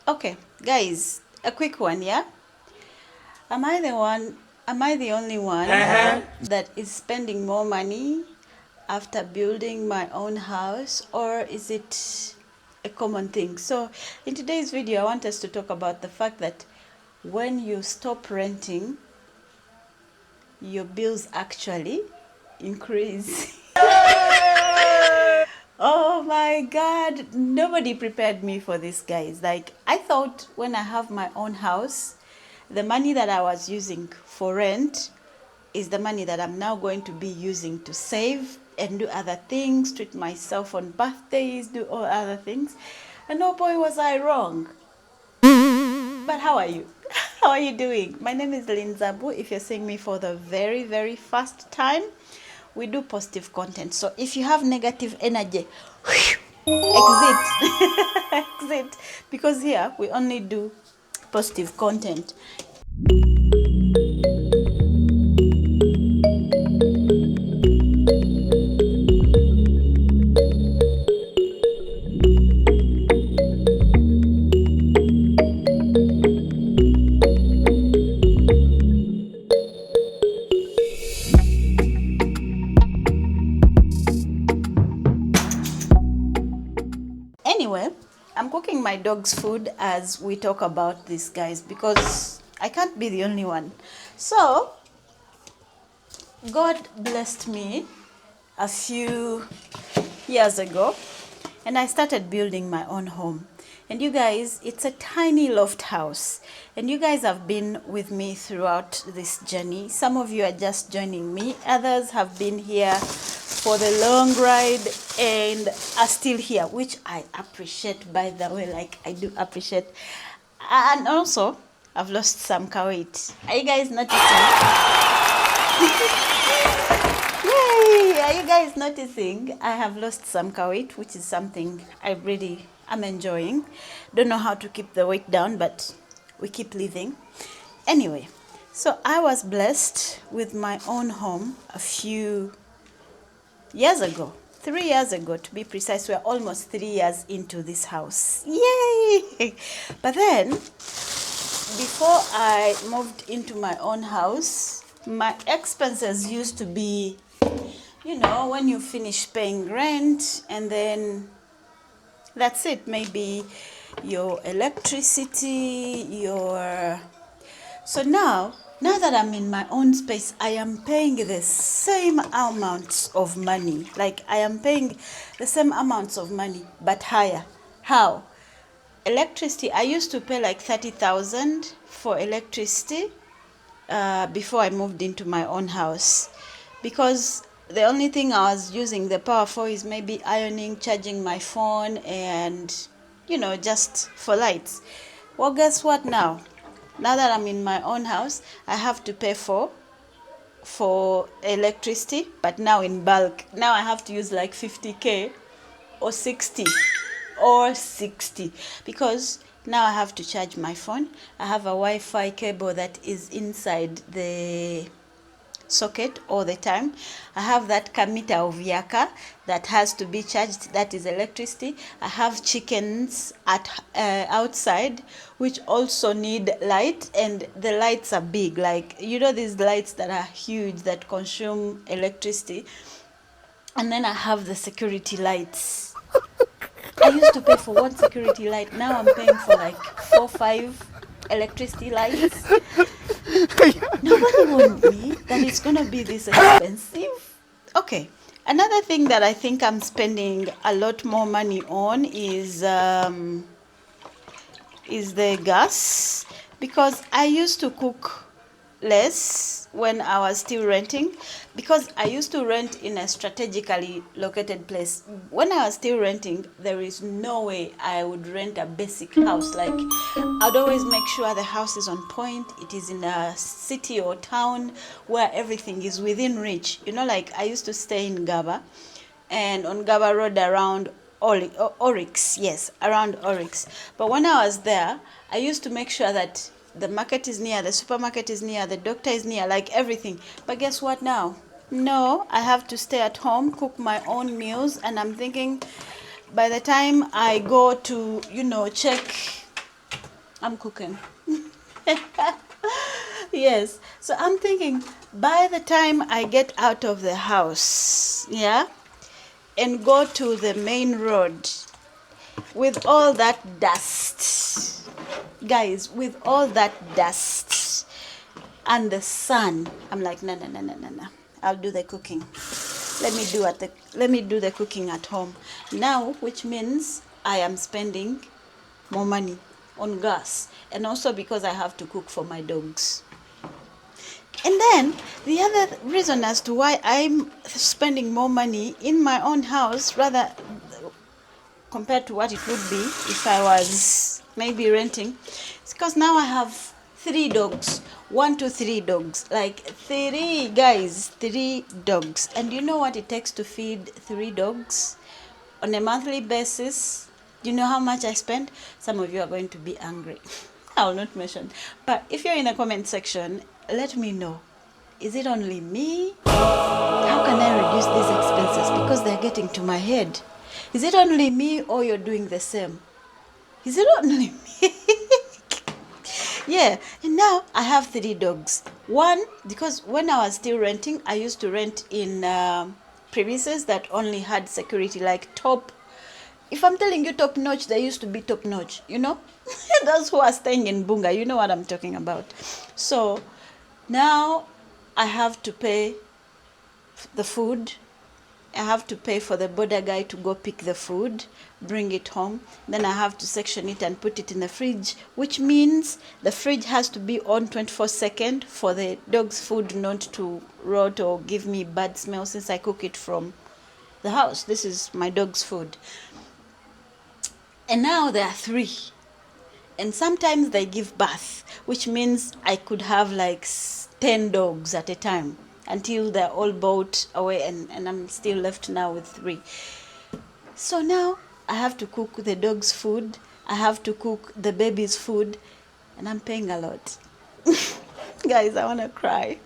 Okay, guys, a quick one, yeah? Am I the only one that is spending more money after building my own house, or is it a common thing? So, in today's video, I want us to talk about the fact that when you stop renting, your bills actually increase. Oh my God, nobody prepared me for this, guys. Like, I thought when I have my own house, the money that I was using for rent is the money that I'm now going to be using to save and do other things, treat myself on birthdays, do all other things. And oh boy, was I wrong. But how are you? How are you doing? My name is Lynn Zabu. If you're seeing me for the very, very first time, we do positive content. So if you have negative energy, exit. Exit. Because here we only do positive content. Anyway, I'm cooking my dog's food as we talk about this, guys, because I can't be the only one. So, God blessed me a few years ago, and I started building my own home. And you guys, it's a tiny loft house. And you guys have been with me throughout this journey. Some of you are just joining me. Others have been here for the long ride and are still here, which I appreciate, by the way. Like, I do appreciate. And also, I've lost some weight. Are you guys noticing? Yay! Are you guys noticing? I have lost some weight, which is something I really am enjoying. Don't know how to keep the weight down, but we keep living. Anyway, so I was blessed with my own home a few years ago. 3 years ago, to be precise. We're almost 3 years into this house. Yay! But then, before I moved into my own house, my expenses used to be, you know, when you finish paying rent and then that's it. Maybe your electricity, your... So now that I'm in my own space, I am paying the same amounts of money. Like, I am paying the same amounts of money, but higher. How? Electricity, I used to pay like 30,000 for electricity before I moved into my own house, because the only thing I was using the power for is maybe ironing, charging my phone, and, you know, just for lights. Well, guess what now? Now that I'm in my own house, I have to pay for electricity, but now in bulk. Now I have to use like 50k or 60 or 60, because now I have to charge my phone. I have a Wi-Fi cable that is inside the socket all the time. I have that kamita of yaka that has to be charged, that is electricity. I have chickens at outside, which also need light, and the lights are big, like, you know, these lights that are huge that consume electricity. And then I have the security lights. I used to pay for one security light. Now I'm paying for like 4-5 electricity lights. Nobody warned me that it's gonna be this expensive. Okay, another thing that I think I'm spending a lot more money on is the gas, because I used to cook less when I was still renting, because I used to rent in a strategically located place. When I was still renting, there is no way I would rent a basic house. Like, I'd always make sure the house is on point. It is in a city or town where everything is within reach. You know, like, I used to stay in Gaba, and on Gaba Road around Oryx, yes, around Oryx. But when I was there, I used to make sure that the market is near, the supermarket is near, the doctor is near, like everything. But guess what now? No, I have to stay at home, cook my own meals, and I'm thinking, by the time I go to, you know, check I'm cooking. Yes. So I'm thinking by the time I get out of the house, yeah, and go to the main road with all that dust, guys, with all that dust and the sun, I'm like, no, no, no, no, no, no. I'll do the cooking. Let me do the cooking at home now, which means I am spending more money on gas, and also because I have to cook for my dogs. And then the other reason as to why I'm spending more money in my own house rather compared to what it would be if I was maybe renting, it's because now I have 3 dogs. 1 to 3 dogs. Like 3 guys, 3 dogs. And you know what it takes to feed 3 dogs on a monthly basis? Do you know how much I spend? Some of you are going to be angry. I will not mention. But if you're in the comment section, let me know. Is it only me? How can I reduce these expenses? Because they're getting to my head. Is it only me or you're doing the same? Is it only me? Yeah, and now I have 3 dogs. One, because when I was still renting, I used to rent in premises that only had security, like top. If I'm telling you top notch, they used to be top notch, you know? Those who are staying in Bunga, you know what I'm talking about. So now I have to pay the food. I have to pay for the border guy to go pick the food, bring it home. Then I have to section it and put it in the fridge, which means the fridge has to be on 24/7 for the dog's food not to rot or give me bad smell since I cook it from the house. This is my dog's food. And now there are 3. And sometimes they give birth, which means I could have like 10 dogs at a time until they're all bought away, and I'm still left now with 3. So now I have to cook the dog's food, I have to cook the baby's food, and I'm paying a lot. Guys, I want to cry.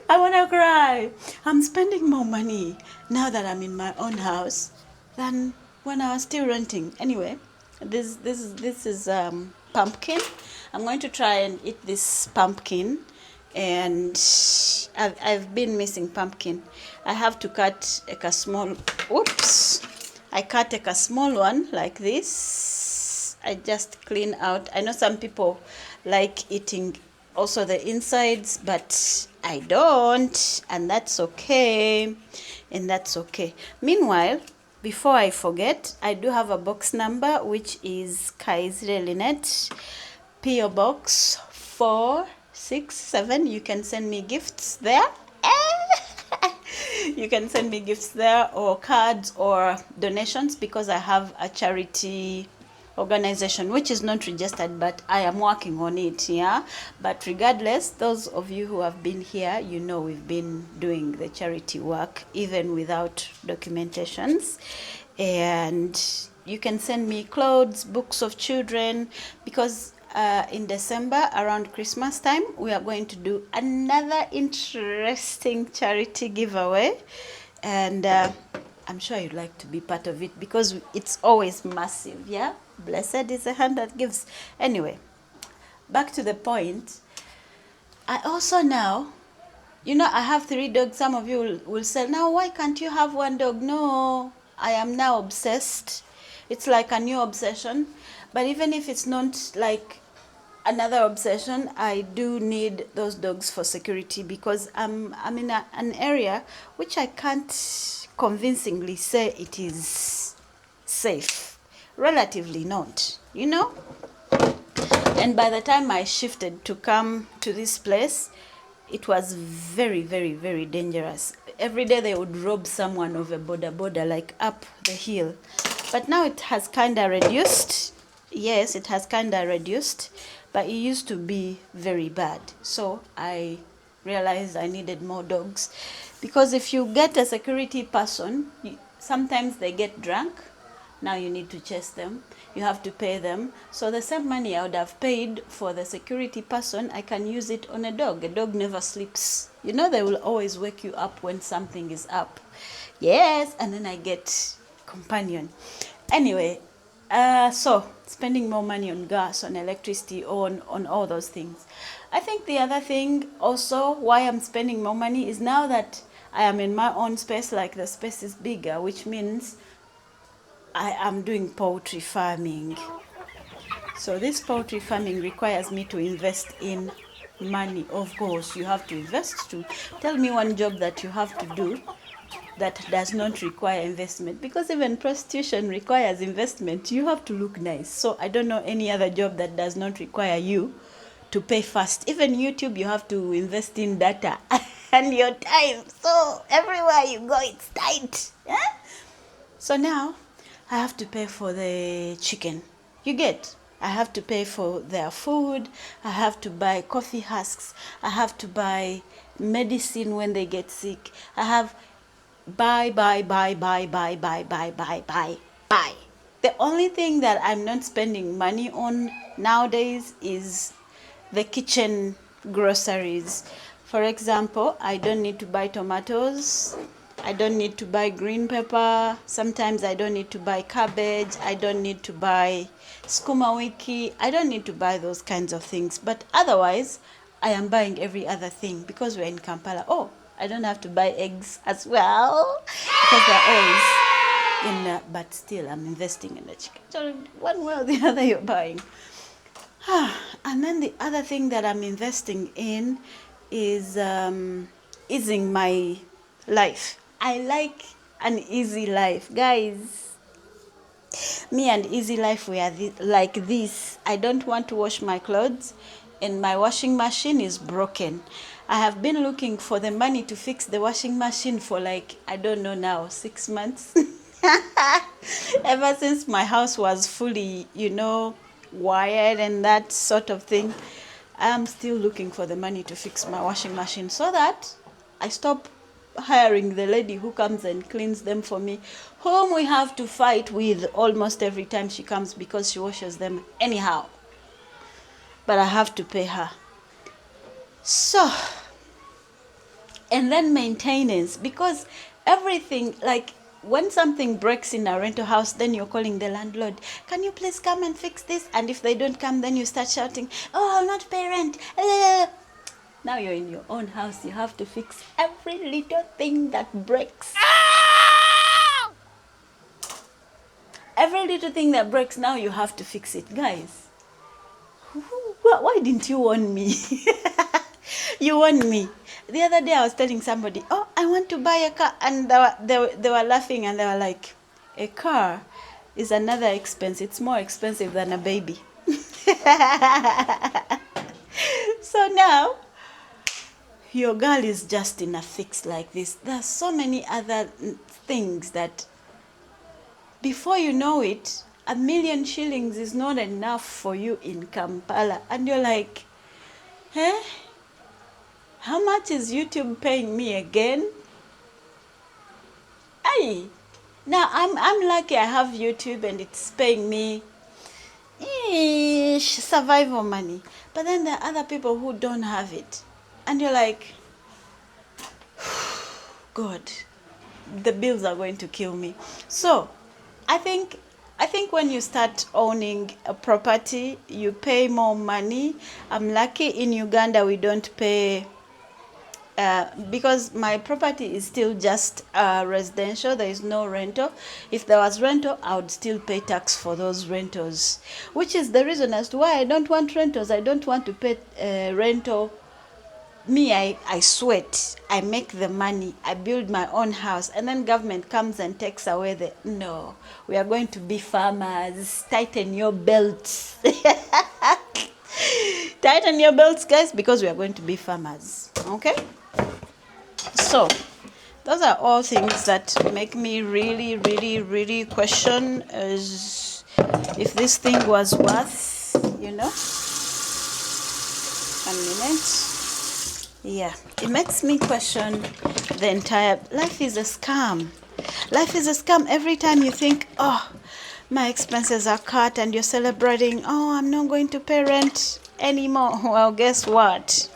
I want to cry. I'm spending more money now that I'm in my own house than when I was still renting. Anyway, this is pumpkin. I'm going to try and eat this pumpkin, and I've been missing pumpkin. I have to cut a small. Oops! I cut a small one like this. I just clean out. I know some people like eating also the insides, but I don't, and that's okay. And that's okay. Meanwhile, before I forget, I do have a box number, which is Kaizire Lynette, PO Box 467. You can send me gifts there. You can send me gifts there, or cards, or donations, because I have a charity organization which is not registered, but I am working on it. Yeah, but regardless, those of you who have been here, you know we've been doing the charity work even without documentations. And you can send me clothes, books of children, because in December, around Christmas time, we are going to do another interesting charity giveaway, and I'm sure you'd like to be part of it because it's always massive. Yeah, blessed is the hand that gives. Anyway, back to the point. I also now, I have 3 dogs. Some of you will say, now why can't you have 1 dog? No, I am now obsessed. It's like a new obsession. But even if it's not like another obsession, I do need those dogs for security, because I'm in an area which I can't convincingly say it is safe. Relatively not, And by the time I shifted to come to this place, it was very, very, very dangerous. Every day they would rob someone of a border, like up the hill. But now it has kind of reduced. Yes, it has kind of reduced, but it used to be very bad. So I realized I needed more dogs, because if you get a security person, sometimes they get drunk. Now you need to chase them. You have to pay them. So the same money I would have paid for the security person, I can use it on a dog. A dog never sleeps. They will always wake you up when something is up. Yes, and then I get companion. Anyway, So spending more money on gas, on electricity, on all those things. I think the other thing also why I'm spending more money is now that I am in my own space, like the space is bigger, which means I am doing poultry farming. So this poultry farming requires me to invest in money. Of course, you have to invest to. Tell me one job that you have to do that does not require investment, because even prostitution requires investment. You have to look nice. So I don't know any other job that does not require you to pay first. Even YouTube, you have to invest in data and your time. So everywhere you go, it's tight. Yeah? So now I have to pay for the chicken. You get? I have to pay for their food. I have to buy coffee husks. I have to buy medicine when they get sick. I have buy. The only thing that I'm not spending money on nowadays is the kitchen groceries. For example, I don't need to buy tomatoes. I don't need to buy green pepper. Sometimes I don't need to buy cabbage. I don't need to buy skuma wiki. I don't need to buy those kinds of things. But otherwise, I am buying every other thing because we're in Kampala. Oh, I don't have to buy eggs as well because they're always in, but still I'm investing in the chicken. So one way or the other you're buying. And then the other thing that I'm investing in is easing my life. I like an easy life, guys. Me and easy life, we are like this. I don't want to wash my clothes and my washing machine is broken. I have been looking for the money to fix the washing machine for like, I don't know now, 6 months. Ever since my house was fully, wired and that sort of thing, I am still looking for the money to fix my washing machine so that I stop hiring the lady who comes and cleans them for me, whom we have to fight with almost every time she comes because she washes them anyhow. But I have to pay her. So, and then maintenance, because everything, like when something breaks in a rental house, then you're calling the landlord, can you please come and fix this? And if they don't come, then you start shouting, oh, I'll not pay rent. Now you're in your own house, you have to fix every little thing that breaks. Every little thing that breaks, now you have to fix it. Guys, why didn't you warn me? You warned me. The other day I was telling somebody, oh, I want to buy a car. And they were laughing and they were like, a car is another expense. It's more expensive than a baby. So now, your girl is just in a fix like this. There are so many other things that before you know it, 1,000,000 shillings is not enough for you in Kampala. And you're like, eh? How much is YouTube paying me again? Aye. Now I'm lucky I have YouTube and it's paying me survival money. But then there are other people who don't have it. And you're like, God, the bills are going to kill me. So I think when you start owning a property, you pay more money. I'm lucky in Uganda we don't pay, because my property is still just residential. There is no rental. If there was rental, I would still pay tax for those rentals, which is the reason as to why I don't want rentals. I don't want to pay rental. Me, I sweat, I make the money, I build my own house, and then government comes and takes away the, no, we are going to be farmers. Tighten your belts. Tighten your belts, guys, because we are going to be farmers. Okay? So, those are all things that make me really, really, really question if this thing was worth, 1 minute. Yeah, it makes me question the entire, life is a scam. Life is a scam. Every time you think, oh, my expenses are cut, and you're celebrating, oh, I'm not going to pay rent anymore. Well, guess what?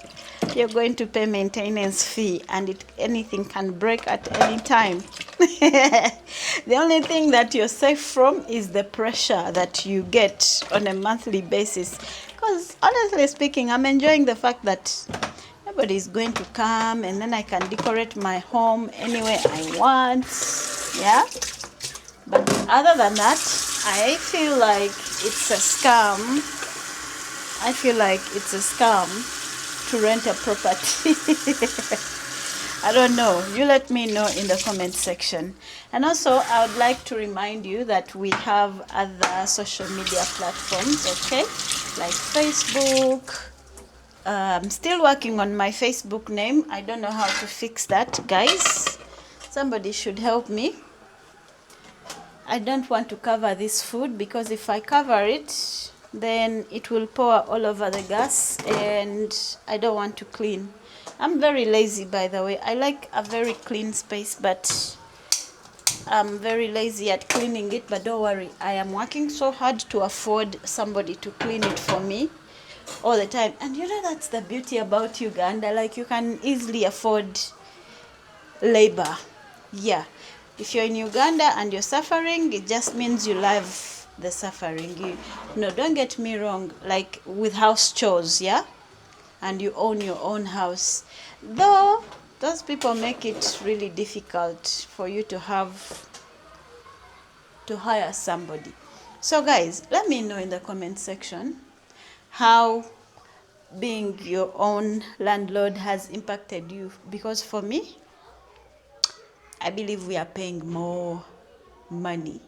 you're going to pay maintenance fee, and anything can break at any time. The only thing that you're safe from is the pressure that you get on a monthly basis. Because honestly speaking, I'm enjoying the fact that nobody is going to come, and then I can decorate my home any way I want. Yeah. But other than that, I feel like it's a scam. I feel like it's a scam to rent a property. I don't know. You let me know in the comment section. And also, I would like to remind you that we have other social media platforms, okay? Like Facebook. I'm still working on my Facebook name. I don't know how to fix that, guys. Somebody should help me. I don't want to cover this food, because if I cover it, then it will pour all over the gas, and I don't want to clean. I'm very lazy, by the way. I like a very clean space, but I'm very lazy at cleaning it. But don't worry, I am working so hard to afford somebody to clean it for me all the time. And you know, that's the beauty about Uganda. Like, you can easily afford labor. Yeah. If you're in Uganda and you're suffering, it just means you love the suffering. No, don't get me wrong, like with house chores, yeah? And you own your own house. Though, those people make it really difficult for you to hire somebody. So guys, let me know in the comment section how being your own landlord has impacted you. Because for me, I believe we are paying more money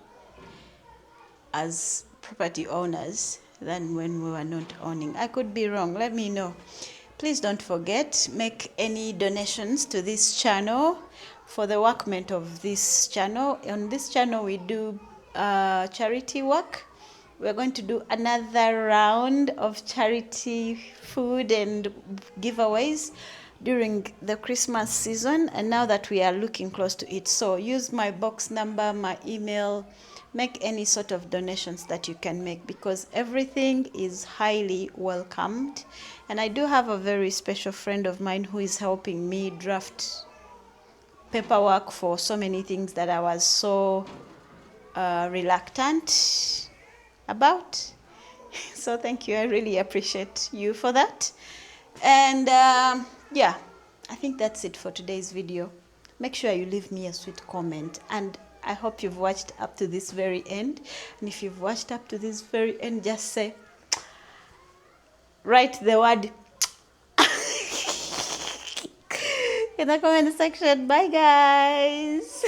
as property owners than when we were not owning. I could be wrong. Let me know. Please don't forget, make any donations to this channel for the workment of this channel. On this channel, we do charity work. We're going to do another round of charity food and giveaways during the Christmas season, and now that we are looking close to it. So use my box number, my email, make any sort of donations that you can make, because everything is highly welcomed. And I do have a very special friend of mine who is helping me draft paperwork for so many things that I was so reluctant about. So thank you. I really appreciate you for that. And yeah, I think that's it for today's video. Make sure you leave me a sweet comment, and I hope you've watched up to this very end. And if you've watched up to this very end, just say, write the word in the comment section. Bye guys.